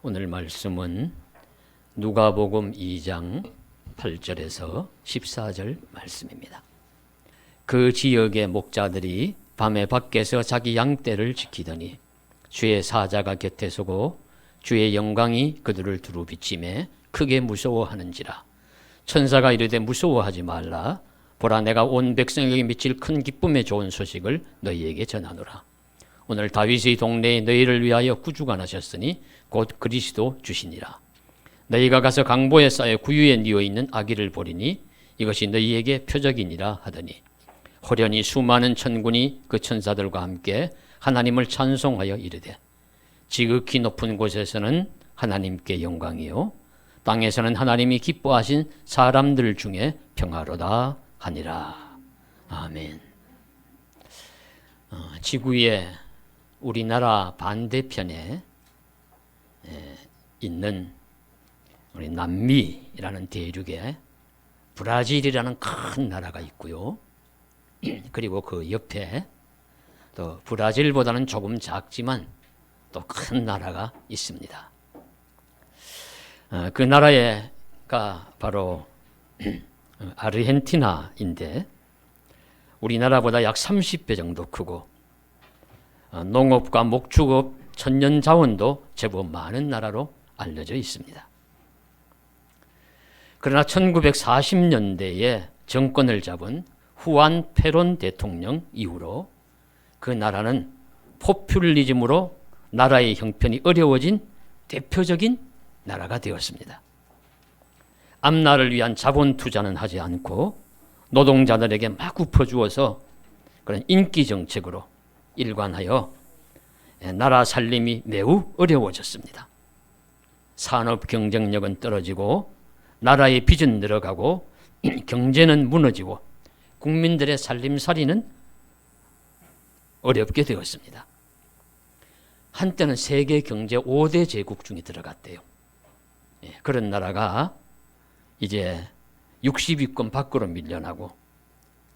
오늘 말씀은 누가복음 2장 8절에서 14절 말씀입니다. 그 지역의 목자들이 밤에 밖에서 자기 양떼를 지키더니 주의 사자가 곁에 서고 주의 영광이 그들을 두루 비치매 크게 무서워하는지라. 천사가 이르되 무서워하지 말라. 보라, 내가 온 백성에게 미칠 큰 기쁨의 좋은 소식을 너희에게 전하노라. 오늘 다윗의 동네에 너희를 위하여 구주가 나셨으니 곧 그리스도 주시니라. 너희가 가서 강보에 쌓여 구유에 뉘어 있는 아기를 보리니 이것이 너희에게 표적이니라 하더니 호련히 수많은 천군이 그 천사들과 함께 하나님을 찬송하여 이르되 지극히 높은 곳에서는 하나님께 영광이요 땅에서는 하나님이 기뻐하신 사람들 중에 평화로다 하니라. 아멘. 지구의 우리나라 반대편에 있는 우리 남미라는 대륙에 브라질이라는 큰 나라가 있고요. 그리고 그 옆에 또 브라질보다는 조금 작지만 또 큰 나라가 있습니다. 그 나라가 바로 아르헨티나인데 우리나라보다 약 30배 정도 크고 농업과 목축업, 천연 자원도 제법 많은 나라로 알려져 있습니다. 그러나 1940년대에 정권을 잡은 후안 페론 대통령 이후로 그 나라는 포퓰리즘으로 나라의 형편이 어려워진 대표적인 나라가 되었습니다. 앞날을 위한 자본 투자는 하지 않고 노동자들에게 마구 퍼주어서 그런 인기 정책으로 일관하여 나라 살림이 매우 어려워졌습니다. 산업 경쟁력은 떨어지고 나라의 빚은 늘어가고 경제는 무너지고 국민들의 살림살이는 어렵게 되었습니다. 한때는 세계 경제 5대 제국 중에 들어갔대요. 그런 나라가 이제 60위권 밖으로 밀려나고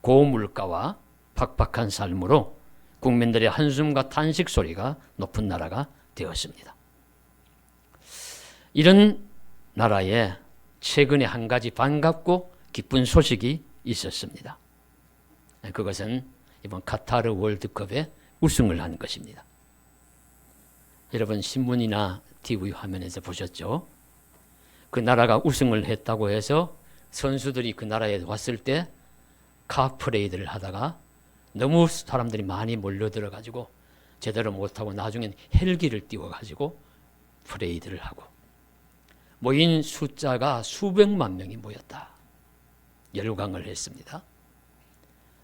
고물가와 팍팍한 삶으로 국민들의 한숨과 탄식 소리가 높은 나라가 되었습니다. 이런 나라에 최근에 한 가지 반갑고 기쁜 소식이 있었습니다. 그것은 이번 카타르 월드컵에 우승을 한 것입니다. 여러분 신문이나 TV 화면에서 보셨죠? 그 나라가 우승을 했다고 해서 선수들이 그 나라에 왔을 때 카프레이드를 하다가 너무 사람들이 많이 몰려들어가지고 제대로 못하고 나중엔 헬기를 띄워가지고 프레이드를 하고 모인 숫자가 수백만 명이 모였다. 열광을 했습니다.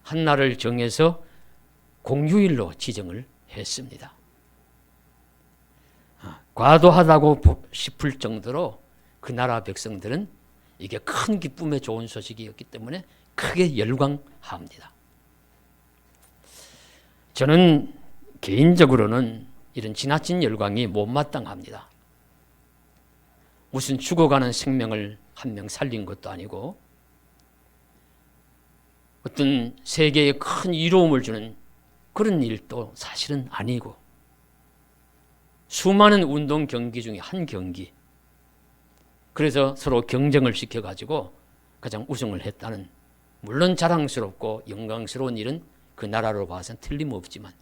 한 날을 정해서 공휴일로 지정을 했습니다. 과도하다고 싶을 정도로 그 나라 백성들은 이게 큰 기쁨의 좋은 소식이었기 때문에 크게 열광합니다. 저는 개인적으로는 이런 지나친 열광이 못마땅합니다. 무슨 죽어가는 생명을 한 명 살린 것도 아니고 어떤 세계에 큰 이로움을 주는 그런 일도 사실은 아니고 수많은 운동 경기 중에 한 경기, 그래서 서로 경쟁을 시켜가지고 가장 우승을 했다는, 물론 자랑스럽고 영광스러운 일은 그 나라로 봐서는 틀림없지만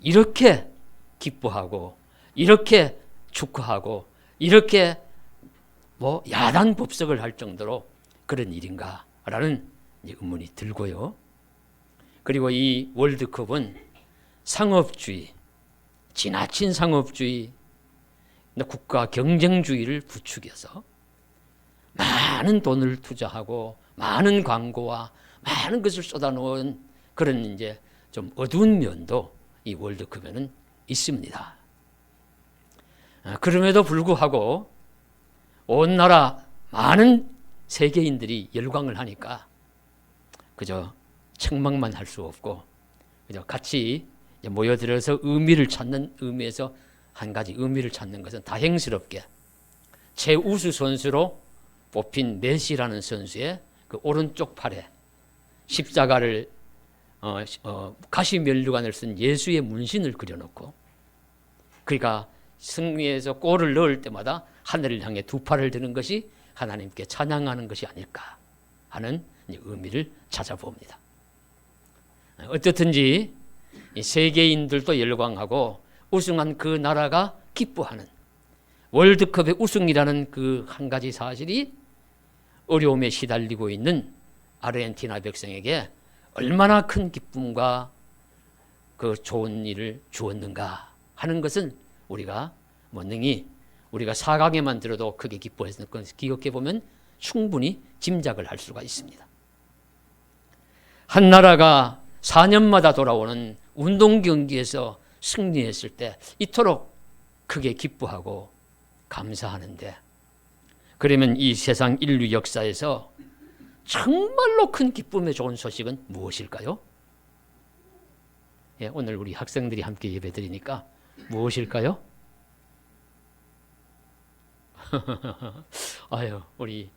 이렇게 기뻐하고 이렇게 축하하고 이렇게 야단 법석을 할 정도로 그런 일인가라는 의문이 들고요. 그리고 이 월드컵은 상업주의, 지나친 상업주의, 국가 경쟁주의를 부추겨서 많은 돈을 투자하고 많은 광고와 많은 것을 쏟아놓은 그런 이제 좀 어두운 면도 이 월드컵에는 있습니다. 그럼에도 불구하고 온 나라 많은 세계인들이 열광을 하니까 그저 책망만 할 수 없고 그저 같이 모여들어서 의미를 찾는 의미에서 한 가지 의미를 찾는 것은 다행스럽게 최우수 선수로 뽑힌 메시라는 선수의 그 오른쪽 팔에 십자가를 가시면류관을 쓴 예수의 문신을 그려놓고 그가 승리해서 골을 넣을 때마다 하늘을 향해 두 팔을 드는 것이 하나님께 찬양하는 것이 아닐까 하는 의미를 찾아봅니다. 어떻든지 세계인들도 열광하고 우승한 그 나라가 기뻐하는 월드컵의 우승이라는 그 한 가지 사실이 어려움에 시달리고 있는 아르헨티나 백성에게 얼마나 큰 기쁨과 그 좋은 일을 주었는가 하는 것은 우리가 능히 우리가 4강에만 들어도 크게 기뻐했던 것을 기억해 보면 충분히 짐작을 할 수가 있습니다. 한 나라가 4년마다 돌아오는 운동 경기에서 승리했을 때 이토록 크게 기뻐하고 감사하는데, 그러면 이 세상 인류 역사에서 정말로 큰 기쁨에 좋은 소식은 무엇일까요? 예, 오늘 우리 학생들이 함께 예배드리니까 무엇일까요? 아유, 우리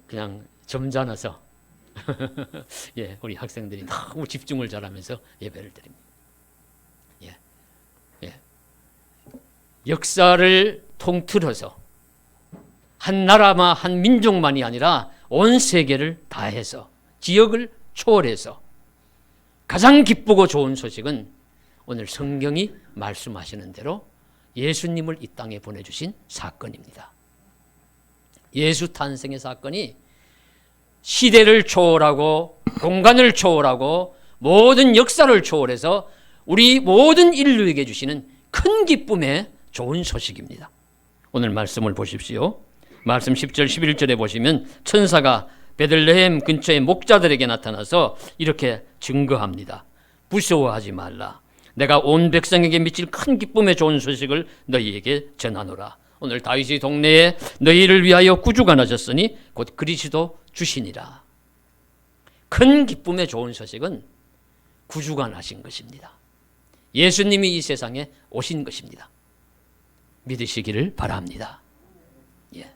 그냥 점잖아서 예, 우리 학생들이 너무 집중을 잘하면서 예배를 드립니다. 예, 예. 역사를 통틀어서 한 나라만 한 민족만이 아니라 온 세계를 다해서 지역을 초월해서 가장 기쁘고 좋은 소식은 오늘 성경이 말씀하시는 대로 예수님을 이 땅에 보내주신 사건입니다. 예수 탄생의 사건이 시대를 초월하고 공간을 초월하고 모든 역사를 초월해서 우리 모든 인류에게 주시는 큰 기쁨의 좋은 소식입니다. 오늘 말씀을 보십시오. 말씀 10절 11절에 보시면 천사가 베들레헴 근처의 목자들에게 나타나서 이렇게 증거합니다. 무서워하지 말라. 내가 온 백성에게 미칠 큰 기쁨의 좋은 소식을 너희에게 전하노라. 오늘 다윗의 동네에 너희를 위하여 구주가 나셨으니 곧 그리스도 주시니라. 큰 기쁨의 좋은 소식은 구주가 나신 것입니다. 예수님이 이 세상에 오신 것입니다. 믿으시기를 바랍니다. 예.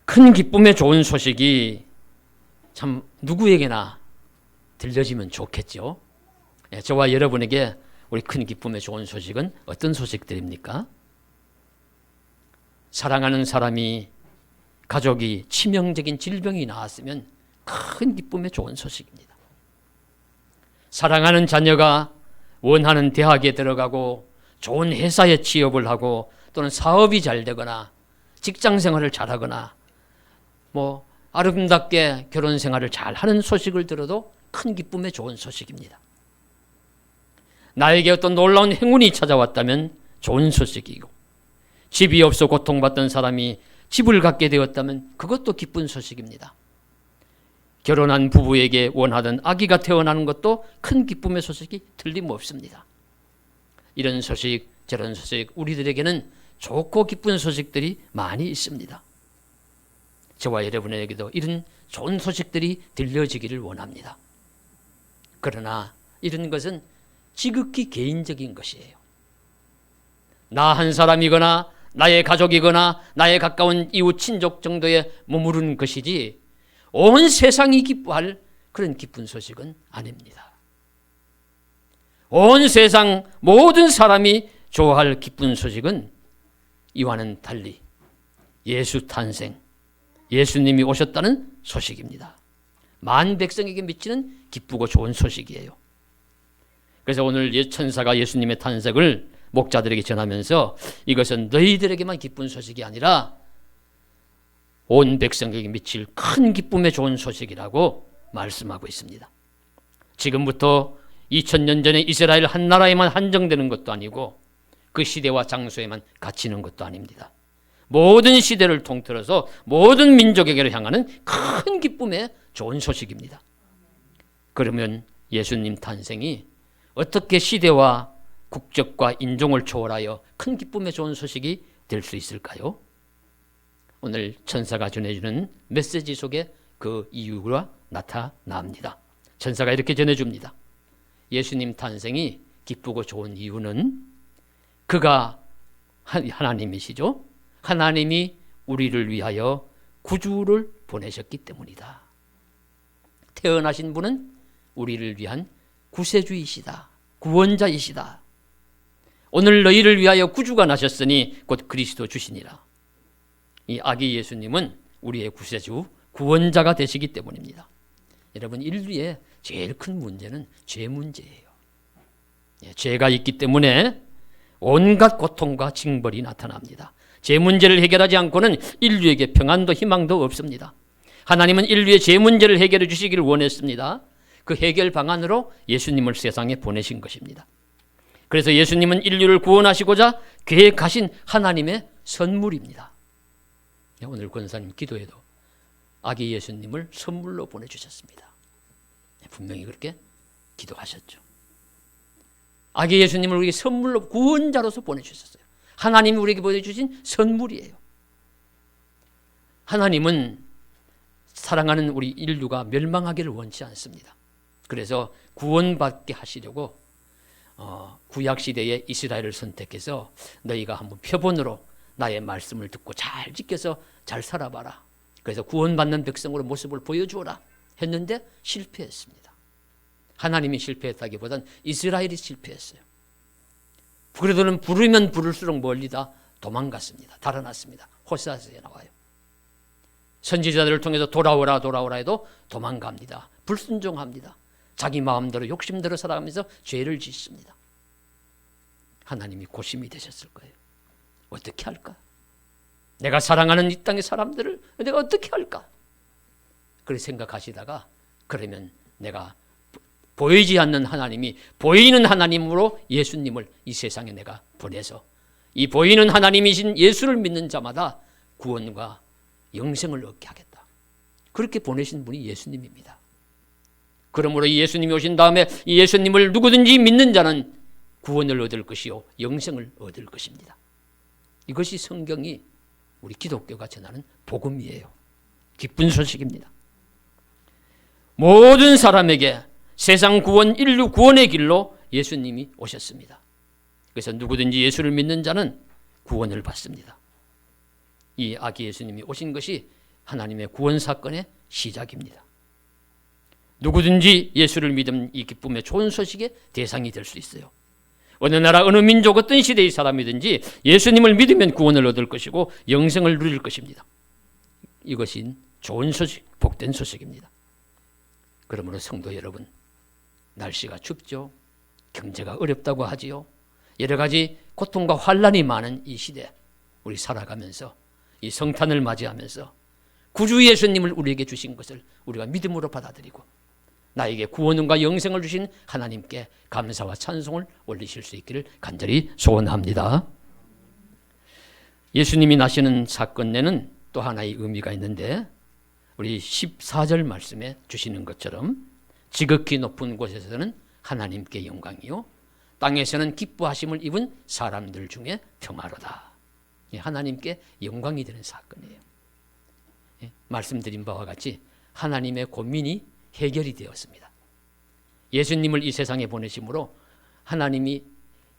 큰 기쁨의 좋은 소식이 참 누구에게나 들려지면 좋겠죠. 예, 저와 여러분에게 우리 큰 기쁨의 좋은 소식은 어떤 소식들입니까? 사랑하는 사람이, 가족이 치명적인 질병이 나왔으면 큰 기쁨의 좋은 소식입니다. 사랑하는 자녀가 원하는 대학에 들어가고 좋은 회사에 취업을 하고 또는 사업이 잘 되거나 직장 생활을 잘하거나 아름답게 결혼 생활을 잘하는 소식을 들어도 큰 기쁨의 좋은 소식입니다. 나에게 어떤 놀라운 행운이 찾아왔다면 좋은 소식이고, 집이 없어 고통받던 사람이 집을 갖게 되었다면 그것도 기쁜 소식입니다. 결혼한 부부에게 원하던 아기가 태어나는 것도 큰 기쁨의 소식이 틀림없습니다. 이런 소식, 저런 소식, 우리들에게는 좋고 기쁜 소식들이 많이 있습니다. 저와 여러분에게도 이런 좋은 소식들이 들려지기를 원합니다. 그러나 이런 것은 지극히 개인적인 것이에요. 나 한 사람이거나 나의 가족이거나 나의 가까운 이웃 친족 정도에 머무르는 것이지 온 세상이 기뻐할 그런 기쁜 소식은 아닙니다. 온 세상 모든 사람이 좋아할 기쁜 소식은 이와는 달리 예수 탄생, 예수님이 오셨다는 소식입니다. 만 백성에게 미치는 기쁘고 좋은 소식이에요. 그래서 오늘 천사가 예수님의 탄생을 목자들에게 전하면서 이것은 너희들에게만 기쁜 소식이 아니라 온 백성에게 미칠 큰 기쁨의 좋은 소식이라고 말씀하고 있습니다. 지금부터 2000년 전에 이스라엘 한 나라에만 한정되는 것도 아니고 그 시대와 장소에만 갇히는 것도 아닙니다. 모든 시대를 통틀어서 모든 민족에게 향하는 큰 기쁨의 좋은 소식입니다. 그러면 예수님 탄생이 어떻게 시대와 국적과 인종을 초월하여 큰 기쁨의 좋은 소식이 될 수 있을까요? 오늘 천사가 전해주는 메시지 속에 그 이유가 나타납니다. 천사가 이렇게 전해줍니다. 예수님 탄생이 기쁘고 좋은 이유는 그가 하나님이시죠. 하나님이 우리를 위하여 구주를 보내셨기 때문이다. 태어나신 분은 우리를 위한 구세주이시다. 구원자이시다. 오늘 너희를 위하여 구주가 나셨으니 곧 그리스도 주시니라. 이 아기 예수님은 우리의 구세주, 구원자가 되시기 때문입니다. 여러분, 인류의 제일 큰 문제는 죄 문제예요. 죄가 있기 때문에 온갖 고통과 징벌이 나타납니다. 죄 문제를 해결하지 않고는 인류에게 평안도 희망도 없습니다. 하나님은 인류의 죄 문제를 해결해 주시기를 원했습니다. 그 해결 방안으로 예수님을 세상에 보내신 것입니다. 그래서 예수님은 인류를 구원하시고자 계획하신 하나님의 선물입니다. 오늘 권사님 기도에도 아기 예수님을 선물로 보내주셨습니다. 분명히 그렇게 기도하셨죠. 아기 예수님을 우리에게 선물로 구원자로서 보내주셨어요. 하나님이 우리에게 보내주신 선물이에요. 하나님은 사랑하는 우리 인류가 멸망하기를 원치 않습니다. 그래서 구원받게 하시려고 구약시대의 이스라엘을 선택해서 너희가 한번 표본으로 나의 말씀을 듣고 잘 지켜서 잘 살아봐라. 그래서 구원받는 백성으로 모습을 보여주어라 했는데 실패했습니다. 하나님이 실패했다기보단 이스라엘이 실패했어요. 그래도는 부르면 부를수록 멀리 다 도망갔습니다. 달아났습니다. 호세아서에 나와요. 선지자들을 통해서 돌아오라 해도 도망갑니다. 불순종합니다. 자기 마음대로 욕심대로 살아가면서 죄를 짓습니다. 하나님이 고심이 되셨을 거예요. 어떻게 할까? 내가 사랑하는 이 땅의 사람들을 내가 어떻게 할까? 그렇게 생각하시다가 그러면 내가 보이지 않는 하나님이 보이는 하나님으로 예수님을 이 세상에 내가 보내서 이 보이는 하나님이신 예수를 믿는 자마다 구원과 영생을 얻게 하겠다. 그렇게 보내신 분이 예수님입니다. 그러므로 이 예수님이 오신 다음에 이 예수님을 누구든지 믿는 자는 구원을 얻을 것이요 영생을 얻을 것입니다. 이것이 성경이 우리 기독교가 전하는 복음이에요. 기쁜 소식입니다. 모든 사람에게 세상 구원, 인류 구원의 길로 예수님이 오셨습니다. 그래서 누구든지 예수를 믿는 자는 구원을 받습니다. 이 아기 예수님이 오신 것이 하나님의 구원 사건의 시작입니다. 누구든지 예수를 믿으면 이 기쁨의 좋은 소식의 대상이 될 수 있어요. 어느 나라, 어느 민족, 어떤 시대의 사람이든지 예수님을 믿으면 구원을 얻을 것이고 영생을 누릴 것입니다. 이것이 좋은 소식, 복된 소식입니다. 그러므로 성도 여러분, 날씨가 춥죠. 경제가 어렵다고 하지요. 여러 가지 고통과 환난이 많은 이 시대, 우리 살아가면서 이 성탄을 맞이하면서 구주 예수님을 우리에게 주신 것을 우리가 믿음으로 받아들이고 나에게 구원과 영생을 주신 하나님께 감사와 찬송을 올리실 수 있기를 간절히 소원합니다. 예수님이 나시는 사건에는 또 하나의 의미가 있는데 우리 14절 말씀에 주시는 것처럼 지극히 높은 곳에서는 하나님께 영광이요 땅에서는 기뻐하심을 입은 사람들 중에 평화로다. 하나님께 영광이 되는 사건이에요. 말씀드린 바와 같이 하나님의 고민이 해결이 되었습니다. 예수님을 이 세상에 보내심으로 하나님이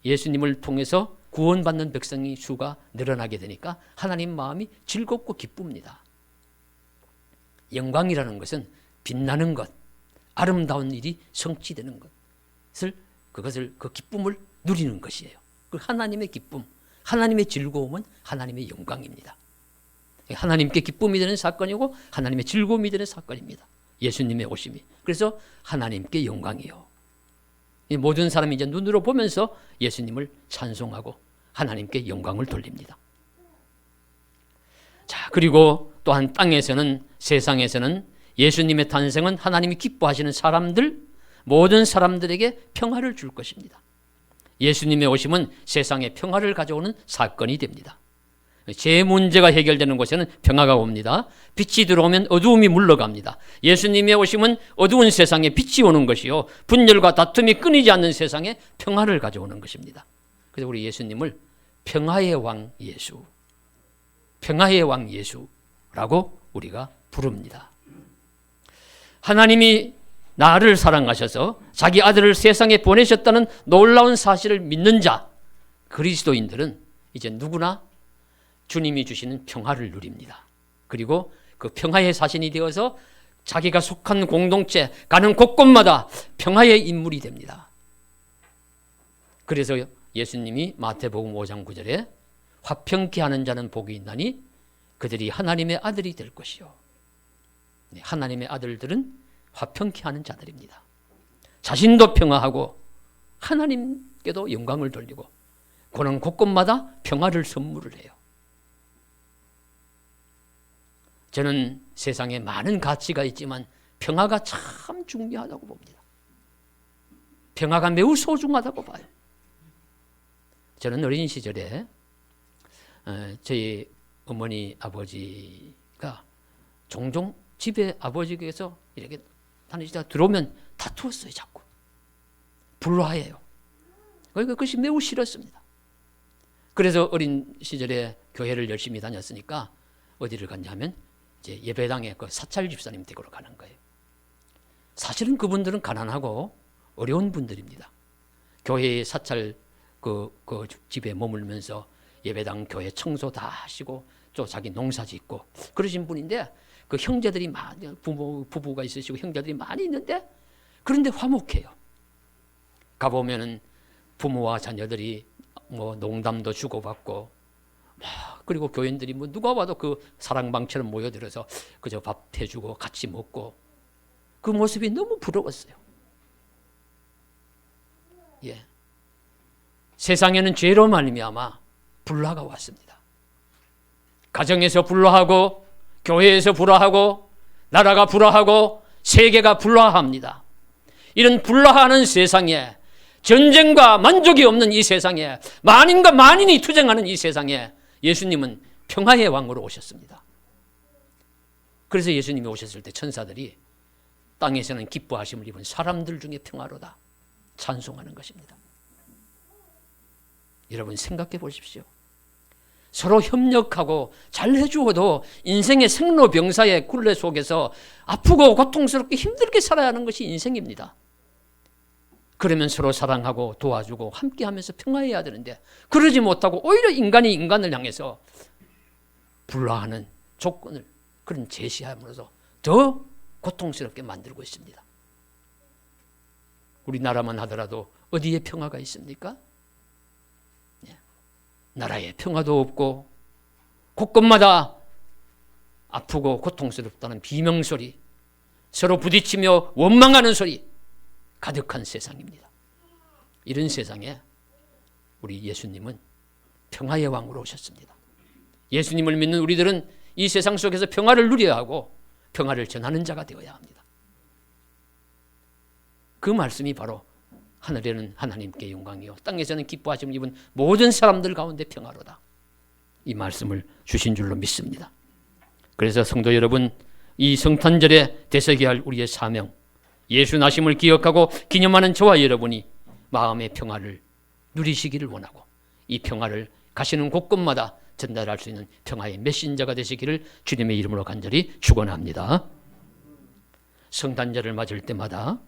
예수님을 통해서 구원받는 백성의 수가 늘어나게 되니까 하나님 마음이 즐겁고 기쁩니다. 영광이라는 것은 빛나는 것, 아름다운 일이 성취되는 것을 그 기쁨을 누리는 것이에요. 그 하나님의 기쁨, 하나님의 즐거움은 하나님의 영광입니다. 하나님께 기쁨이 되는 사건이고 하나님의 즐거움이 되는 사건입니다. 예수님의 오심이. 그래서 하나님께 영광이요. 모든 사람이 이제 눈으로 보면서 예수님을 찬송하고 하나님께 영광을 돌립니다. 자, 그리고 또한 땅에서는, 세상에서는 예수님의 탄생은 하나님이 기뻐하시는 사람들, 모든 사람들에게 평화를 줄 것입니다. 예수님의 오심은 세상에 평화를 가져오는 사건이 됩니다. 제 문제가 해결되는 곳에는 평화가 옵니다. 빛이 들어오면 어두움이 물러갑니다. 예수님의 오심은 어두운 세상에 빛이 오는 것이요 분열과 다툼이 끊이지 않는 세상에 평화를 가져오는 것입니다. 그래서 우리 예수님을 평화의 왕 예수, 평화의 왕 예수라고 우리가 부릅니다. 하나님이 나를 사랑하셔서 자기 아들을 세상에 보내셨다는 놀라운 사실을 믿는 자, 그리스도인들은 이제 누구나 주님이 주시는 평화를 누립니다. 그리고 그 평화의 사신이 되어서 자기가 속한 공동체, 가는 곳곳마다 평화의 인물이 됩니다. 그래서 예수님이 마태복음 5장 9절에 화평케 하는 자는 복이 있나니 그들이 하나님의 아들이 될 것이요. 하나님의 아들들은 화평케 하는 자들입니다. 자신도 평화하고 하나님께도 영광을 돌리고 그는 곳곳마다 평화를 선물을 해요. 저는 세상에 많은 가치가 있지만 평화가 참 중요하다고 봅니다. 평화가 매우 소중하다고 봐요. 저는 어린 시절에 저희 어머니 아버지가 종종 집에 아버지께서 이렇게 다니시다가 들어오면 다투었어요. 자꾸 불화해요. 그러니까 그것이 매우 싫었습니다. 그래서 어린 시절에 교회를 열심히 다녔으니까 어디를 갔냐면 이제 예배당에 그 사찰 집사님 댁으로 가는 거예요. 사실은 그분들은 가난하고 어려운 분들입니다. 교회의 사찰 그 집에 머물면서 예배당 교회 청소 다 하시고 또 자기 농사 짓고 그러신 분인데 그 형제들이 많이 부부가 있으시고 형제들이 많이 있는데 그런데 화목해요. 가보면은 부모와 자녀들이 뭐 농담도 주고받고 그리고 교인들이 뭐 누가 와도 그 사랑방처럼 모여들어서 그저 밥 해주고 같이 먹고 그 모습이 너무 부러웠어요. 예. 세상에는 죄로 말미암아 불화가 왔습니다. 가정에서 불화하고 교회에서 불화하고 나라가 불화하고 세계가 불화합니다. 이런 불화하는 세상에 전쟁과 만족이 없는 이 세상에 만인과 만인이 투쟁하는 이 세상에 예수님은 평화의 왕으로 오셨습니다. 그래서 예수님이 오셨을 때 천사들이 땅에서는 기뻐하심을 입은 사람들 중에 평화로다 찬송하는 것입니다. 여러분 생각해 보십시오. 서로 협력하고 잘 해주어도 인생의 생로병사의 굴레 속에서 아프고 고통스럽게 힘들게 살아야 하는 것이 인생입니다. 그러면 서로 사랑하고 도와주고 함께하면서 평화해야 되는데 그러지 못하고 오히려 인간이 인간을 향해서 불화하는 조건을 그런 제시함으로써 더 고통스럽게 만들고 있습니다. 우리나라만 하더라도 어디에 평화가 있습니까? 나라에 평화도 없고 곳곳마다 아프고 고통스럽다는 비명소리, 서로 부딪히며 원망하는 소리 가득한 세상입니다. 이런 세상에 우리 예수님은 평화의 왕으로 오셨습니다. 예수님을 믿는 우리들은 이 세상 속에서 평화를 누려야 하고 평화를 전하는 자가 되어야 합니다. 그 말씀이 바로 하늘에는 하나님께 영광이요 땅에서는 기뻐하심을 입은 모든 사람들 가운데 평화로다. 이 말씀을 주신 줄로 믿습니다. 그래서 성도 여러분, 이 성탄절에 되새겨야 할 우리의 사명, 예수 나심을 기억하고 기념하는 저와 여러분이 마음의 평화를 누리시기를 원하고 이 평화를 가시는 곳곳마다 전달할 수 있는 평화의 메신저가 되시기를 주님의 이름으로 간절히 축원합니다. 성탄절을 맞을 때마다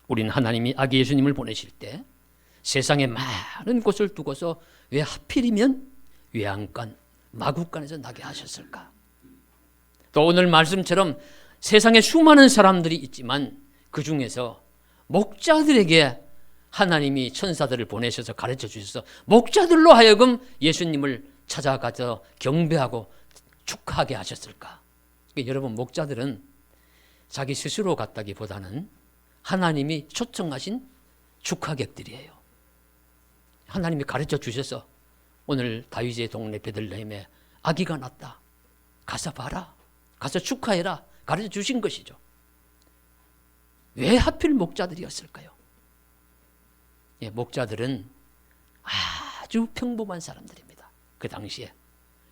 우리는 하나님이 아기 예수님을 보내실 때 세상에 많은 곳을 두고서 왜 하필이면 외양간, 마구간에서 나게 하셨을까? 또 오늘 말씀처럼 세상에 수많은 사람들이 있지만 그 중에서 목자들에게 하나님이 천사들을 보내셔서 가르쳐 주셔서 목자들로 하여금 예수님을 찾아가서 경배하고 축하하게 하셨을까? 그러니까 여러분, 목자들은 자기 스스로 갔다기보다는 하나님이 초청하신 축하객들이에요. 하나님이 가르쳐 주셔서 오늘 다윗의 동네 베들레헴에 아기가 났다. 가서 봐라. 가서 축하해라. 가르쳐 주신 것이죠. 왜 하필 목자들이었을까요? 예, 목자들은 아주 평범한 사람들입니다. 그 당시에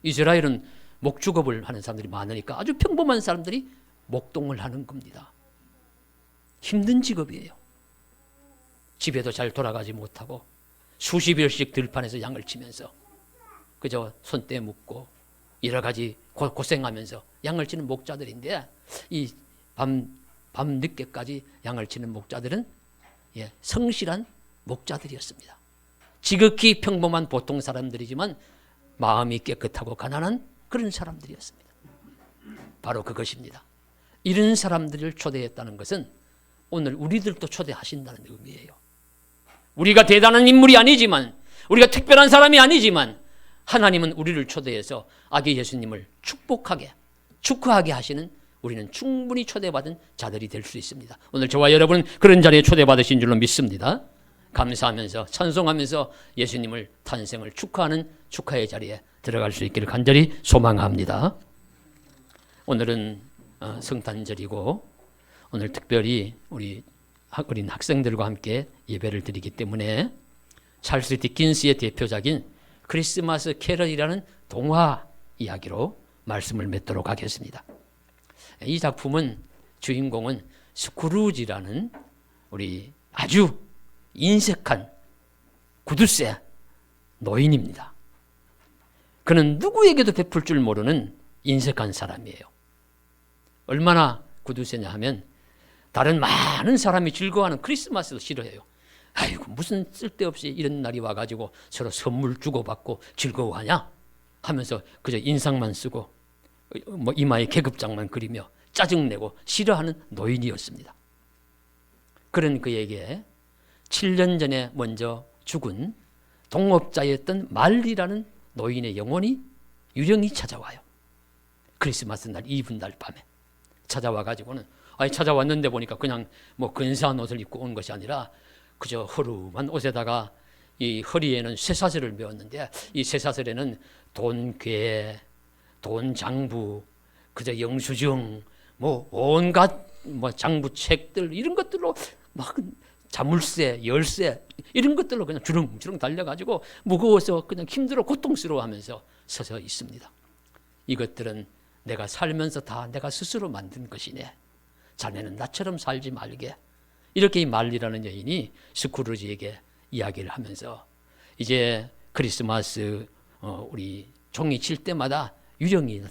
이스라엘은 목축업을 하는 사람들이 많으니까 아주 평범한 사람들이 목동을 하는 겁니다. 힘든 직업이에요. 집에도 잘 돌아가지 못하고 수십 일씩 들판에서 양을 치면서 그저 손때 묶고 여러 가지 고생하면서 양을 치는 목자들인데 이 밤 늦게까지 양을 치는 목자들은 성실한 목자들이었습니다. 지극히 평범한 보통 사람들이지만 마음이 깨끗하고 가난한 그런 사람들이었습니다. 바로 그것입니다. 이런 사람들을 초대했다는 것은 오늘 우리들도 초대하신다는 의미예요. 우리가 대단한 인물이 아니지만, 우리가 특별한 사람이 아니지만 하나님은 우리를 초대해서 아기 예수님을 축하하게 하시는, 우리는 충분히 초대받은 자들이 될 수 있습니다. 오늘 저와 여러분은 그런 자리에 초대받으신 줄로 믿습니다. 감사하면서 찬송하면서 예수님을 탄생을 축하하는 축하의 자리에 들어갈 수 있기를 간절히 소망합니다. 오늘은 성탄절이고 오늘 특별히 우리 어린 학생들과 함께 예배를 드리기 때문에 찰스 디킨스의 대표작인 크리스마스 캐럴이라는 동화 이야기로 말씀을 맺도록 하겠습니다. 이 작품은 주인공은 스크루지라는 우리 아주 인색한 구두쇠 노인입니다. 그는 누구에게도 베풀 줄 모르는 인색한 사람이에요. 얼마나 구두쇠냐 하면 다른 많은 사람이 즐거워하는 크리스마스도 싫어해요. 아이고 무슨 쓸데없이 이런 날이 와가지고 서로 선물 주고받고 즐거워하냐 하면서 그저 인상만 쓰고 이마에 계급장만 그리며 짜증내고 싫어하는 노인이었습니다. 그런 그에게 7년 전에 먼저 죽은 동업자였던 말리라는 노인의 영혼이 유령이 찾아와요. 크리스마스 날 이브날 밤에 찾아와가지고는 찾아왔는데 보니까 그냥 근사한 옷을 입고 온 것이 아니라 그저 허름한 옷에다가 이 허리에는 쇠사슬을 메었는데 이 쇠사슬에는 돈괴, 돈장부, 그저 영수증, 온갖 장부책들 이런 것들로 막 자물쇠, 열쇠 이런 것들로 그냥 주렁주렁 달려가지고 무거워서 그냥 힘들어 고통스러워하면서 서서 있습니다. 이것들은 내가 살면서 다 내가 스스로 만든 것이네. 자네는 나처럼 살지 말게. 이렇게 이 말리라는 여인이 스크루지에게 이야기를 하면서 이제 크리스마스 우리 종이 칠 때마다 유령이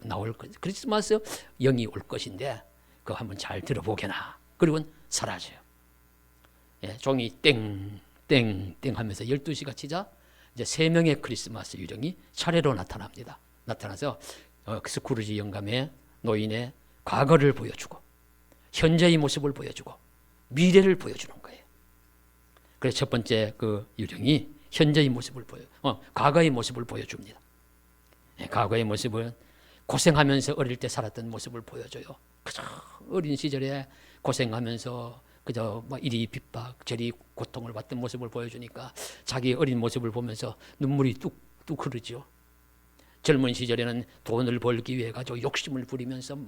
나올 것, 크리스마스 영이 올 것인데 그거 한번 잘 들어보게나. 그리고는 사라져요. 예, 종이 땡땡땡 하면서 12시가 치자 이제 3명의 크리스마스 유령이 차례로 나타납니다. 나타나서 스크루지 영감의 노인의 과거를 보여주고 현재의 모습을 보여주고 미래를 보여주는 거예요. 그래서 첫 번째 그 유령이 현재의 모습을 과거의 모습을 보여줍니다. 네, 과거의 모습은 고생하면서 어릴 때 살았던 모습을 보여줘요. 그저 어린 시절에 고생하면서 그저 이리 핍박 저리 고통을 받던 모습을 보여주니까 자기 어린 모습을 보면서 눈물이 뚝뚝 흐르죠. 젊은 시절에는 돈을 벌기 위해 가지고 욕심을 부리면서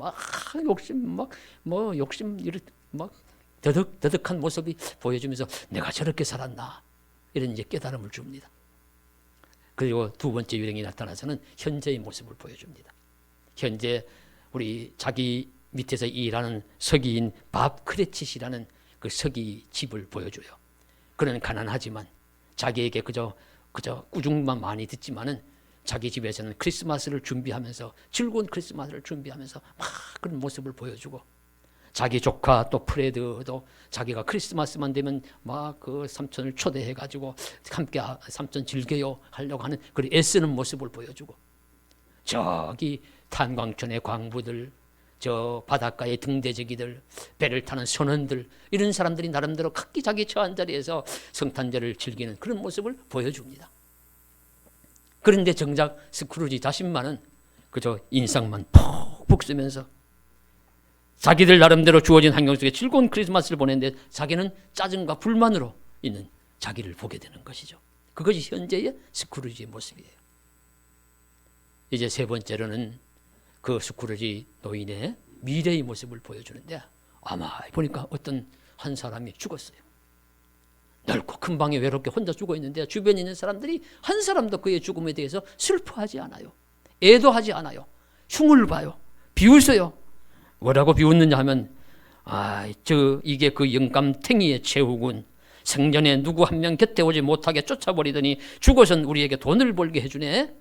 욕심 더덕한 모습이 보여주면서 내가 저렇게 살았나 이런 이제 깨달음을 줍니다. 그리고 두 번째 유령이 나타나서는 현재의 모습을 보여줍니다. 현재 우리 자기 밑에서 일하는 서기인 밥 크레치시라는 그 서기 집을 보여줘요. 그는 가난하지만 자기에게 그저 꾸중만 많이 듣지만은 자기 집에서는 크리스마스를 준비하면서 즐거운 크리스마스를 준비하면서 막 그런 모습을 보여주고 자기 조카 또 프레드도 자기가 크리스마스만 되면 막 그 삼촌을 초대해 가지고 함께 삼촌 즐겨요 하려고 하는 그 애쓰는 모습을 보여주고 저기 탄광촌의 광부들 저 바닷가의 등대저기들 배를 타는 선원들 이런 사람들이 나름대로 각기 자기 처한 자리에서 성탄절을 즐기는 그런 모습을 보여줍니다. 그런데 정작 스크루지 자신만은 그저 인상만 푹푹 쓰면서 자기들 나름대로 주어진 환경 속에 즐거운 크리스마스를 보내는데 자기는 짜증과 불만으로 있는 자기를 보게 되는 것이죠. 그것이 현재의 스크루지의 모습이에요. 이제 세 번째로는 그 스크루지 노인의 미래의 모습을 보여주는데 아마 보니까 어떤 한 사람이 죽었어요. 넓고 큰 방에 외롭게 혼자 죽어 있는데 주변에 있는 사람들이 한 사람도 그의 죽음에 대해서 슬퍼하지 않아요. 애도하지 않아요. 흉을 봐요. 비웃어요. 뭐라고 비웃느냐 하면 이게 그 영감탱이의 최후군. 생전에 누구 한 명 곁에 오지 못하게 쫓아버리더니 죽어선 우리에게 돈을 벌게 해주네.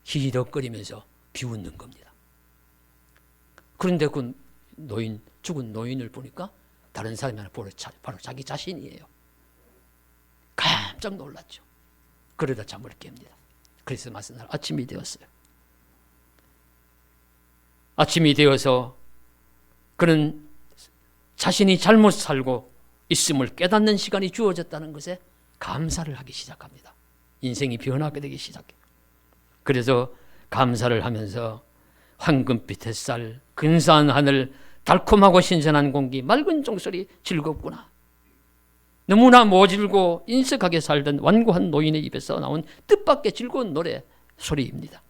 히덕거리면서 비웃는 겁니다. 그런데 그 죽은 노인을 보니까 다른 사람이 아니라 바로 자기 자신이에요. 깜짝 놀랐죠. 그러다 잠을 깹니다. 크리스마스 날 아침이 되었어요. 아침이 되어서 그는 자신이 잘못 살고 있음을 깨닫는 시간이 주어졌다는 것에 감사를 하기 시작합니다. 인생이 변하게 되기 시작해요. 그래서 감사를 하면서 황금빛 햇살, 근사한 하늘, 달콤하고 신선한 공기, 맑은 종소리 즐겁구나. 너무나 모질고 인색하게 살던 완고한 노인의 입에서 나온 뜻밖의 즐거운 노래 소리입니다.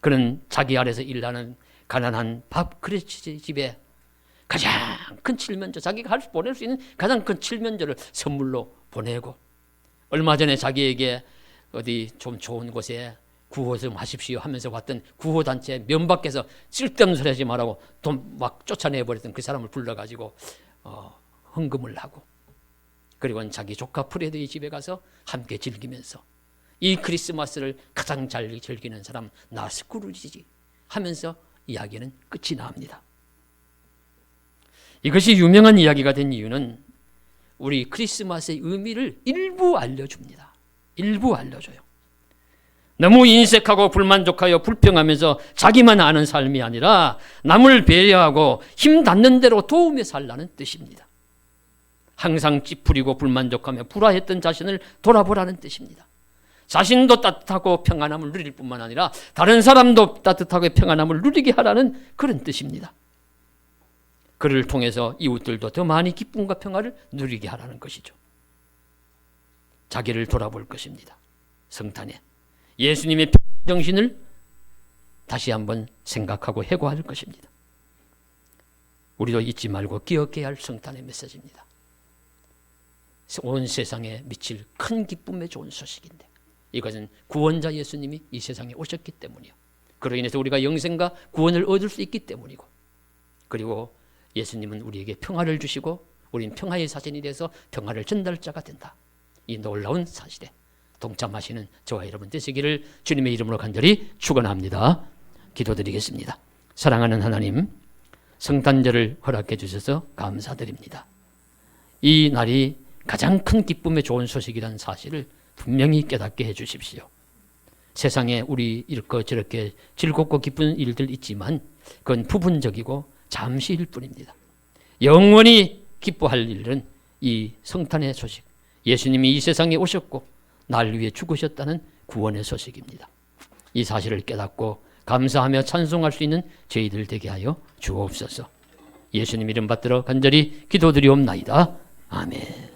그는 자기 아래서 일하는 가난한 밥 그릇이 집에 가장 큰 칠면조, 자기가 보낼 수 있는 가장 큰 칠면조를 선물로 보내고, 얼마 전에 자기에게 어디 좀 좋은 곳에 구호 좀 하십시오 하면서 왔던 구호단체 면 밖에서 쓸데없는 소리 하지 말라고 돈 막 쫓아내버렸던 그 사람을 불러가지고 헌금을 하고, 그리고는 자기 조카 프레드의 집에 가서 함께 즐기면서 이 크리스마스를 가장 잘 즐기는 사람 나 스크루지지 하면서 이야기는 끝이 납니다. 이것이 유명한 이야기가 된 이유는 우리 크리스마스의 의미를 일부 알려줍니다. 일부 알려줘요. 너무 인색하고 불만족하여 불평하면서 자기만 아는 삶이 아니라 남을 배려하고 힘 닿는 대로 도우며 살라는 뜻입니다. 항상 찌푸리고 불만족하며 불화했던 자신을 돌아보라는 뜻입니다. 자신도 따뜻하고 평안함을 누릴 뿐만 아니라 다른 사람도 따뜻하고 평안함을 누리게 하라는 그런 뜻입니다. 그를 통해서 이웃들도 더 많이 기쁨과 평화를 누리게 하라는 것이죠. 자기를 돌아볼 것입니다. 성탄에 예수님의 정신을 다시 한번 생각하고 회고할 것입니다. 우리도 잊지 말고 기억해야 할 성탄의 메시지입니다. 온 세상에 미칠 큰 기쁨의 좋은 소식인데, 이것은 구원자 예수님이 이 세상에 오셨기 때문이요, 그로 인해서 우리가 영생과 구원을 얻을 수 있기 때문이고, 그리고 예수님은 우리에게 평화를 주시고 우린 평화의 사진이 돼서 평화를 전달자가 된다. 이 놀라운 사실에 동참하시는 저와 여러분 되시기를 주님의 이름으로 간절히 축원합니다. 기도드리겠습니다. 사랑하는 하나님, 성탄절을 허락해 주셔서 감사드립니다. 이 날이 가장 큰 기쁨의 좋은 소식이라는 사실을 분명히 깨닫게 해 주십시오. 세상에 우리 이렇게 저렇게 즐겁고 기쁜 일들 있지만 그건 부분적이고 잠시일 뿐입니다. 영원히 기뻐할 일은 이 성탄의 소식, 예수님이 이 세상에 오셨고 날 위해 죽으셨다는 구원의 소식입니다. 이 사실을 깨닫고 감사하며 찬송할 수 있는 저희들 되게 하여 주옵소서. 예수님 이름 받들어 간절히 기도드리옵나이다. 아멘.